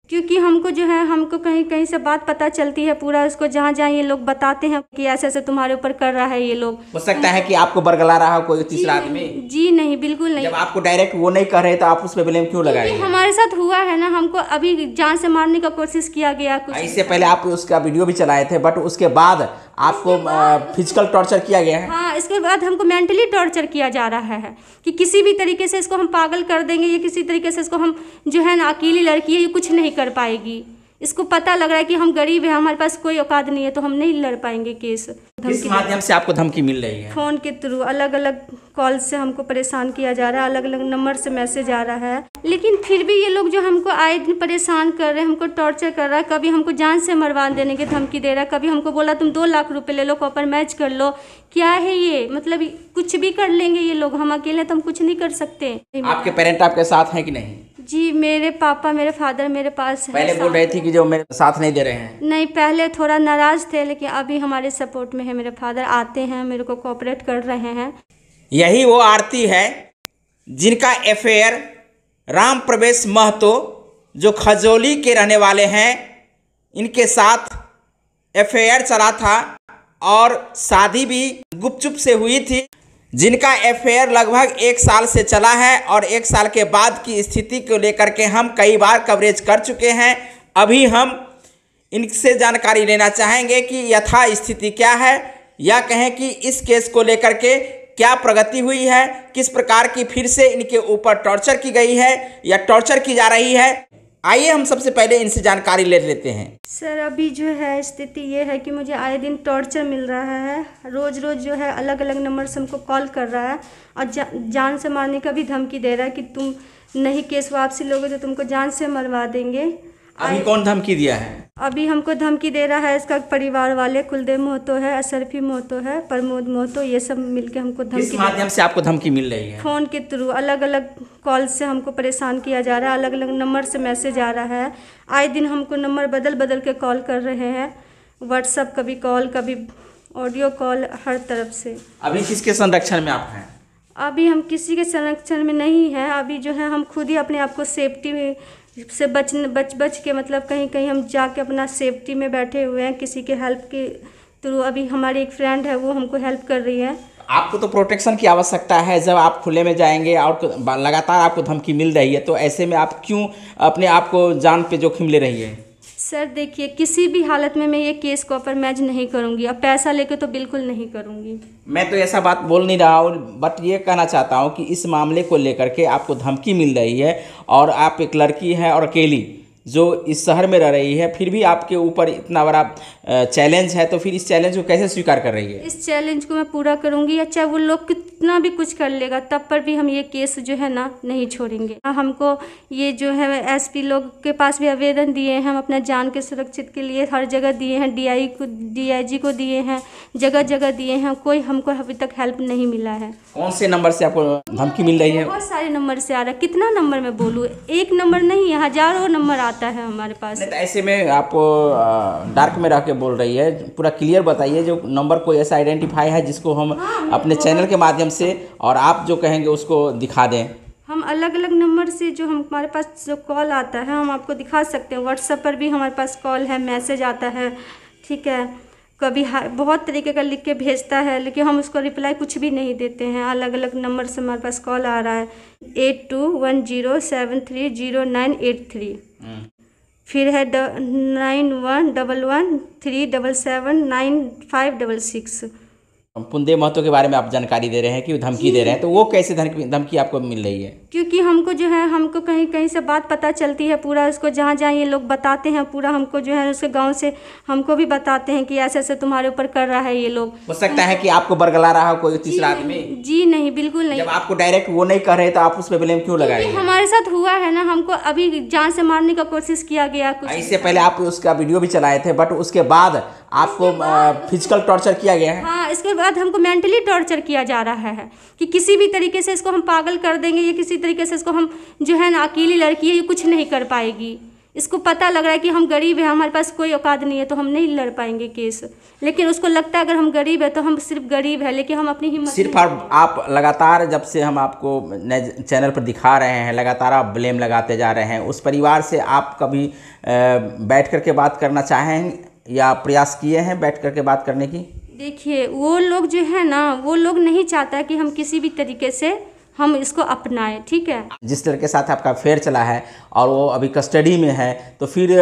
क्योंकि हमको जो है हमको कहीं कहीं से बात पता चलती है पूरा, उसको जहाँ जहाँ ये लोग बताते हैं कि ऐसे ऐसे तुम्हारे ऊपर कर रहा है ये लोग। हो सकता है कि आपको बरगला रहा हो कोई तीसरा आदमी। जी नहीं, बिल्कुल नहीं। जब आपको डायरेक्ट वो नहीं कर रहे तो आप उस पर ब्लेम क्यों लगा रहे हैं? हमारे साथ हुआ है ना, हमको अभी जान से मारने का कोशिश किया गया कुछ। इससे पहले आप उसका वीडियो भी चलाए थे, बट उसके बाद आपको फिजिकल टॉर्चर किया गया है। हाँ, इसके बाद हमको मेंटली टॉर्चर किया जा रहा है कि किसी भी तरीके से इसको हम पागल कर देंगे, या किसी तरीके से इसको हम जो है ना, अकेली लड़की है ये कुछ नहीं कर पाएगी। इसको पता लग रहा है कि हम गरीब हैं, हमारे पास कोई औकात नहीं है, तो हम नहीं लड़ पाएंगे केस। किस माध्यम से आपको धमकी मिल रही है? फ़ोन के थ्रू, अलग अलग कॉल से हमको परेशान किया जा रहा है, अलग अलग नंबर से मैसेज आ रहा है। लेकिन फिर भी ये लोग जो हमको आए दिन परेशान कर रहे हैं, हमको टॉर्चर कर रहा है। कभी हमको जान से मरवा देने की धमकी दे रहा है, कभी हमको बोला तुम 2 लाख रुपए ले लो, कॉपर मैच कर लो। क्या है ये? मतलब कुछ भी कर लेंगे ये लोग, हम अकेले तो हम कुछ नहीं कर सकते। आपके पेरेंट आपके साथ हैं कि नहीं? जी, मेरे पापा, मेरे फादर मेरे पास है। पहले बोल रहे थे कि जो मेरे साथ नहीं दे रहे हैं। नहीं, पहले थोड़ा नाराज थे, लेकिन अभी हमारे सपोर्ट में है। मेरे फादर आते हैं, मेरे को कोऑपरेट कर रहे हैं। यही वो आरती है जिनका अफेयर राम प्रवेश महतो, जो खजौली के रहने वाले हैं, इनके साथ अफेयर चला था और शादी भी गुपचुप से हुई थी, जिनका अफेयर लगभग 1 साल से चला है। और 1 साल के बाद की स्थिति को लेकर के हम कई बार कवरेज कर चुके हैं। अभी हम इनसे जानकारी लेना चाहेंगे कि यथा स्थिति क्या है, या कहें कि इस केस को लेकर के क्या प्रगति हुई है, किस प्रकार की फिर से इनके ऊपर टॉर्चर की गई है या टॉर्चर की जा रही है। आइए हम सबसे पहले इनसे जानकारी ले लेते हैं। सर, अभी जो है स्थिति ये है कि मुझे आए दिन टॉर्चर मिल रहा है। रोज़ रोज़ जो है अलग अलग नंबर से हमको कॉल कर रहा है, और जान से मारने का भी धमकी दे रहा है कि तुम नहीं केस वापसी लोगे तो तुमको जान से मरवा देंगे। अभी कौन धमकी दिया है? अभी हमको धमकी दे रहा है इसका परिवार वाले, कुलदेव महतो है, अशरफी महतो है, प्रमोद महतो, ये सब मिलके हमको धमकी। किस माध्यम से आपको धमकी मिल रही है? फ़ोन के थ्रू, अलग अलग कॉल से हमको परेशान किया जा रहा है, अलग अलग नंबर से मैसेज आ रहा है। आए दिन हमको नंबर बदल बदल के कॉल कर रहे हैं, व्हाट्सअप, कभी कॉल, कभी ऑडियो कॉल, हर तरफ से। अभी किसके संरक्षण में आप हैं? अभी हम किसी के संरक्षण में नहीं हैं। अभी जो है हम खुद ही अपने आप को सेफ्टी में से बच के, मतलब कहीं कहीं हम जाके अपना सेफ्टी में बैठे हुए हैं, किसी के हेल्प के थ्रू। अभी हमारी एक फ्रेंड है, वो हमको हेल्प कर रही है। आपको तो प्रोटेक्शन की आवश्यकता है। जब आप खुले में जाएंगे और लगातार आपको धमकी मिल रही है, तो ऐसे में आप क्यों अपने आप को जान पे जोखिम ले रही है? सर देखिए, किसी भी हालत में मैं ये केस कॉपर मैच नहीं करूंगी, अब पैसा लेके तो बिल्कुल नहीं करूंगी। मैं तो ऐसा बात बोल नहीं रहा हूँ, बट ये कहना चाहता हूँ कि इस मामले को लेकर के आपको धमकी मिल रही है, और आप एक लड़की हैं और अकेली जो इस शहर में रह रही है, फिर भी आपके ऊपर इतना बड़ा चैलेंज है, तो फिर इस चैलेंज को कैसे स्वीकार कर रही है? इस चैलेंज को मैं पूरा करूंगी, या चाहे वो लोग कितना भी कुछ कर लेगा, तब पर भी हम ये केस जो है ना नहीं छोड़ेंगे। हमको ये जो है एसपी लोग के पास भी आवेदन दिए हैं, हम अपना जान के सुरक्षित के लिए हर जगह दिए हैं, DIG को दिए हैं, जगह जगह दिए हैं, कोई हमको अभी तक हेल्प नहीं मिला है। कौन से नंबर से आपको धमकी मिल रही है? बहुत सारे नंबर से आ रहा है। कितना नंबर मैं बोलूँ? एक नंबर नहीं है, हजारों नंबर आता है हमारे पास। नहीं, तो ऐसे में आप डार्क में रह के बोल रही है, पूरा क्लियर बताइए जो नंबर कोई ऐसा आइडेंटिफाई है जिसको हम अपने चैनल के माध्यम से, और आप जो कहेंगे उसको दिखा दें। हम अलग अलग नंबर से जो हमारे पास जो कॉल आता है हम आपको दिखा सकते हैं। व्हाट्सएप पर भी हमारे पास कॉल है, मैसेज आता है, ठीक है। कभी बहुत तरीके का लिख के भेजता है, लेकिन हम उसको रिप्लाई कुछ भी नहीं देते हैं। अलग अलग नंबर से हमारे पास कॉल आ रहा है, 8210730983, फिर है 9111377956। कुलदेव महतो के बारे में आप जानकारी दे रहे हैं कि धमकी दे रहे हैं, तो वो कैसे धमकी आपको मिल रही है? क्योंकि हमको जो है हमको कहीं कहीं से बात पता चलती है पूरा, उसको जहाँ जहाँ ये लोग बताते हैं पूरा, हमको जो है उसके गांव से हमको भी बताते हैं कि ऐसे ऐसे तुम्हारे ऊपर कर रहा है ये लोग। हो सकता है कि आपको बरगला रहा हो कोई तीसरा आदमी। जी नहीं, बिल्कुल नहीं। जब आपको डायरेक्ट वो नहीं कर रहे तो आप उस पर ब्लेम क्यों लगा रहे हैं? हमारे साथ हुआ है ना, हमको अभी जान से मारने का कोशिश किया गया कुछ। इससे पहले आप उसका वीडियो भी चलाए थे, बट उसके बाद आपको फिजिकल टॉर्चर किया गया है। हाँ, इसके बाद हमको मेंटली टॉर्चर किया जा रहा है कि किसी भी तरीके से इसको हम पागल कर देंगे, या किसी तरीके से इसको हम जो है ना, अकेली लड़की है ये कुछ नहीं कर पाएगी। इसको पता लग रहा है कि हम गरीब हैं, हमारे पास कोई औकात नहीं है, तो हम नहीं लड़ पाएंगे केस। लेकिन उसको लगता है अगर हम गरीब है तो हम सिर्फ गरीब है, लेकिन हम अपनी हिम्मत सिर्फ आप लगातार, जब से हम आपको नए चैनल पर दिखा रहे हैं, लगातार आप ब्लेम लगाते जा रहे हैं। उस परिवार से आप कभी बैठ करके बात करना चाहें या प्रयास किए हैं बैठ करके बात करने की? देखिए, वो लोग जो है ना, वो लोग नहीं चाहता कि हम किसी भी तरीके से हम इसको अपनाएं, ठीक है। जिस लड़के के साथ आपका अफेयर चला है और वो अभी कस्टडी में है, तो फिर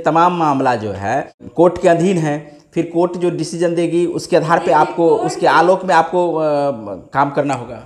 तमाम मामला जो है कोर्ट के अधीन है। फिर कोर्ट जो डिसीजन देगी उसके आधार पे आपको, उसके आलोक में आपको काम करना होगा।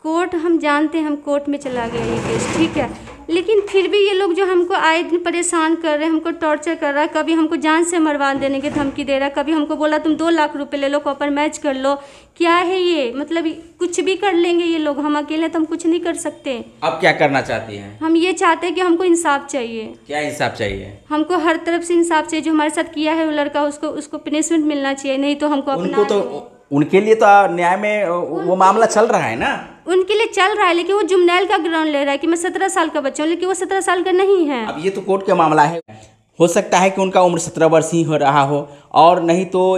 कोर्ट हम जानते हैं, हम कोर्ट में चला गया ये केस, ठीक है। लेकिन फिर भी ये लोग जो हमको आए दिन परेशान कर रहे हैं, हमको टॉर्चर कर रहा है। कभी हमको जान से मरवा देने की धमकी दे रहा है, कभी हमको बोला तुम 2 लाख रुपए ले लो, कॉपर मैच कर लो। क्या है ये? मतलब कुछ भी कर लेंगे ये लोग, हम अकेले तो हम कुछ नहीं कर सकते। अब क्या करना चाहती हैं? हम ये चाहते हैं कि हमको इंसाफ चाहिए। क्या इंसाफ चाहिए? हमको हर तरफ से इंसाफ चाहिए। जो हमारे साथ किया है वो लड़का, उसको पनिशमेंट मिलना चाहिए, नहीं तो हमको उनको तो उनके लिए तो न्याय में वो मामला चल रहा है ना। उनके लिए चल रहा है, लेकिन वो जुमनैल का ग्राउंड ले रहा है कि मैं 17 साल का बच्चा हूँ, लेकिन वो 17 साल का नहीं है। अब ये तो कोर्ट का मामला है। हो सकता है कि उनका उम्र 17 वर्ष ही हो रहा हो, और नहीं तो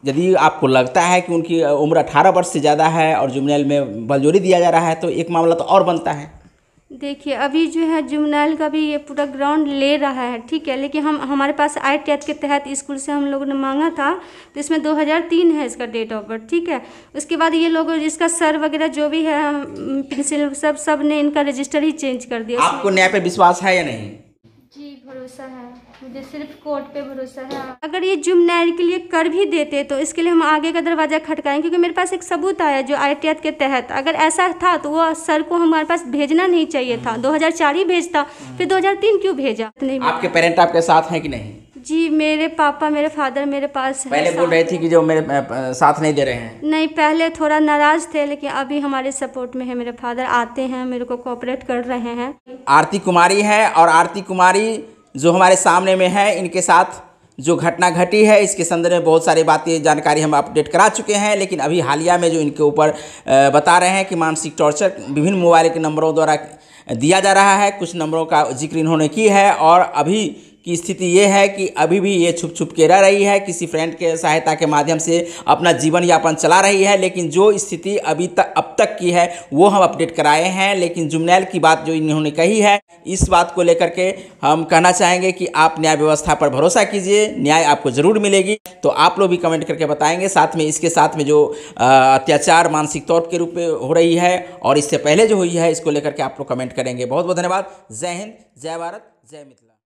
यदि आपको लगता है कि उनकी उम्र 18 वर्ष से ज़्यादा है और जुमनैल में बलजोरी दिया जा रहा है, तो एक मामला तो और बनता है। देखिए, अभी जो है जुमनैल का भी ये पूरा ग्राउंड ले रहा है, ठीक है। लेकिन हमारे पास ITAT के तहत स्कूल से हम लोगों ने मांगा था, तो इसमें 2003 है इसका डेट ऑफ बर्थ, ठीक है। उसके बाद ये लोग, इसका सर वगैरह जो भी है, प्रिंसिपल सब ने इनका रजिस्टर ही चेंज कर दिया। आपको न्याय पे विश्वास है या नहीं? जी, भरोसा है मुझे, सिर्फ कोर्ट पे भरोसा है। अगर ये जुमनैल के लिए कर भी देते तो इसके लिए हम आगे का दरवाज़ा खटकाएं, क्योंकि मेरे पास एक सबूत आया जो ITAT के तहत। अगर ऐसा था तो वो सर को हमारे पास भेजना नहीं चाहिए था, 2004 ही भेजता, फिर 2003 क्यों भेजा? नहीं। आपके पेरेंट आपके साथ हैं कि नहीं? जी, मेरे पापा, मेरे फादर मेरे पास है। पहले बोल रही थी कि जो मेरे साथ नहीं दे रहे हैं। नहीं, पहले थोड़ा नाराज थे, लेकिन अभी हमारे सपोर्ट में है। मेरे फादर आते हैं, मेरे को कोऑपरेट कर रहे हैं। आरती कुमारी है, और आरती कुमारी जो हमारे सामने में है, इनके साथ जो घटना घटी है इसके संदर्भ में बहुत सारी बातें, जानकारी हम अपडेट करा चुके हैं। लेकिन अभी हालिया में जो इनके ऊपर बता रहे हैं कि मानसिक टॉर्चर विभिन्न मोबाइल के नंबरों द्वारा दिया जा रहा है, कुछ नंबरों का जिक्र इन्होंने की है। और अभी की स्थिति ये है कि अभी भी ये छुप छुप के रह रही है, किसी फ्रेंड के सहायता के माध्यम से अपना जीवन यापन चला रही है। लेकिन जो स्थिति अब तक की है वो हम अपडेट कराए हैं। लेकिन जुमनैल की बात जो इन्होंने कही है, इस बात को लेकर के हम कहना चाहेंगे कि आप न्याय व्यवस्था पर भरोसा कीजिए, न्याय आपको ज़रूर मिलेगी। तो आप लोग भी कमेंट करके बताएंगे। साथ में इसके साथ में जो अत्याचार मानसिक तौर के रूप में हो रही है और इससे पहले जो हुई है, इसको लेकर के आप लोग कमेंट करेंगे। बहुत बहुत धन्यवाद। जय हिंद, जय भारत, जय मिथिला।